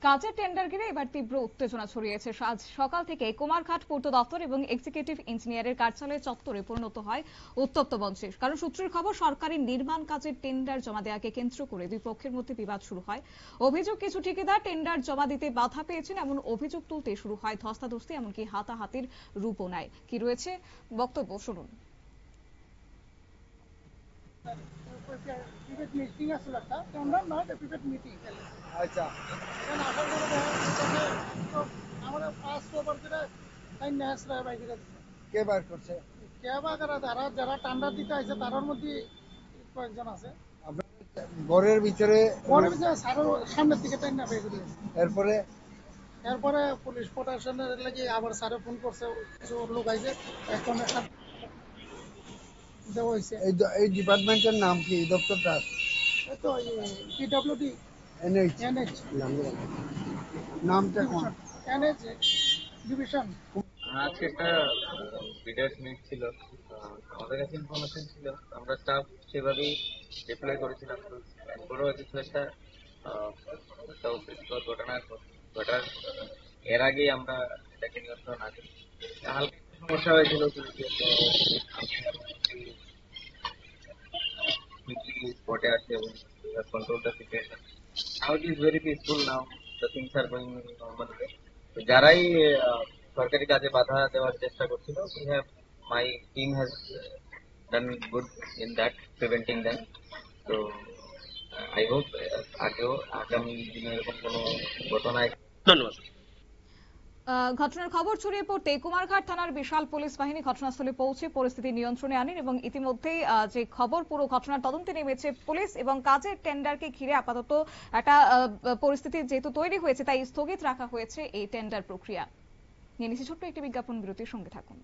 কাজের টেন্ডার ঘিরে এবার তীব্র উত্তেজনা ছড়িয়েছে। আজ সকাল থেকে কুমারঘাট পূর্ত দপ্তর এবং এক্সিকিউটিভ ইঞ্জিনিয়ারের কার্যালয় চত্বরে পরিণত হয় উত্তপ্ত মঞ্চে। কারণ সূত্রের খবর, সরকারি নির্মাণ কাজের টেন্ডার জমা দেওয়াকে কেন্দ্র করে দুই পক্ষের মধ্যে বিবাদ শুরু হয়। অভিযোগ, কিছু ঠিকাদার টেন্ডার জমা দিতে বাধা পেয়েছেন, এমন অভিযোগ তুলতে শুরু হয় ধস্তাধস্তি, এমনকি হাতাহাতির রূপও নেয়। কি রয়েছে বক্তব্য শুনুন। মিটিং আসলে একটা টেন্ডার নয়, প্রিভেট মিটিং। আচ্ছা, এখানে আসার পরে আমরা ফার্স্ট ওভার করে তাই ন্যাসরা বাইরে দিচ্ছে। কে বার করছে? কে বা যারা টেন্ডার দিতে আসছে তার মধ্যে কয়েকজন আছে। ঘরের ভিতরে স্যারের সামনের দিকে টেন্ডার বের করে দিয়েছে। এরপরে পুলিশ প্রোটেকশনের লাগি আবার স্যারে ফোন করছে, কিছু লোক আইছে, এখন এই ডিপার্টমেন্টের নাম কি? দপ্তরটা তো পিডব্লিউডি এনএইচ নামটা কোন? NH division. আজকে একটা বিডার্স মিট ছিল, আমাদের কাছে ইনফরমেশন ছিল, আমরা স্টাফ সেভাবেই ডিপ্লয় করেছিলাম। বড় কিছু একটা ঘটনা ঘটার এর আগেই আমরা এটাকে নিয়ন্ত্রণ আনি। হালকা সমস্যা হয়েছিল, স্পটে আসে এবং control the situation. Now it is very peaceful, now the things are going normal way. যারাই সরকারি কাজে বাধা দেওয়ার চেষ্টা করছিল, my team has done good in that, preventing them. তো আই হোপ আগেও আগামী দিনে এরকম কোনো ঘটনায়। ধন্যবাদ। ঘটনার খবর ছড়িয়ে পড়তে কুমারঘাট থানার বিশাল পুলিশ বাহিনী ঘটনাস্থলে পৌঁছে পরিস্থিতি নিয়ন্ত্রণে আনেন এবং ইতিমধ্যেই যে খবর, পুরো ঘটনার তদন্তে নেমেছে পুলিশ এবং কাজের টেন্ডারকে ঘিরে আপাতত একটা পরিস্থিতি যেহেতু তৈরি হয়েছে, তাই স্থগিত রাখা হয়েছে এই টেন্ডার প্রক্রিয়া। নিয়ে নিচ্ছি ছোট্ট একটি বিজ্ঞাপন বিরতির সঙ্গে থাকুন।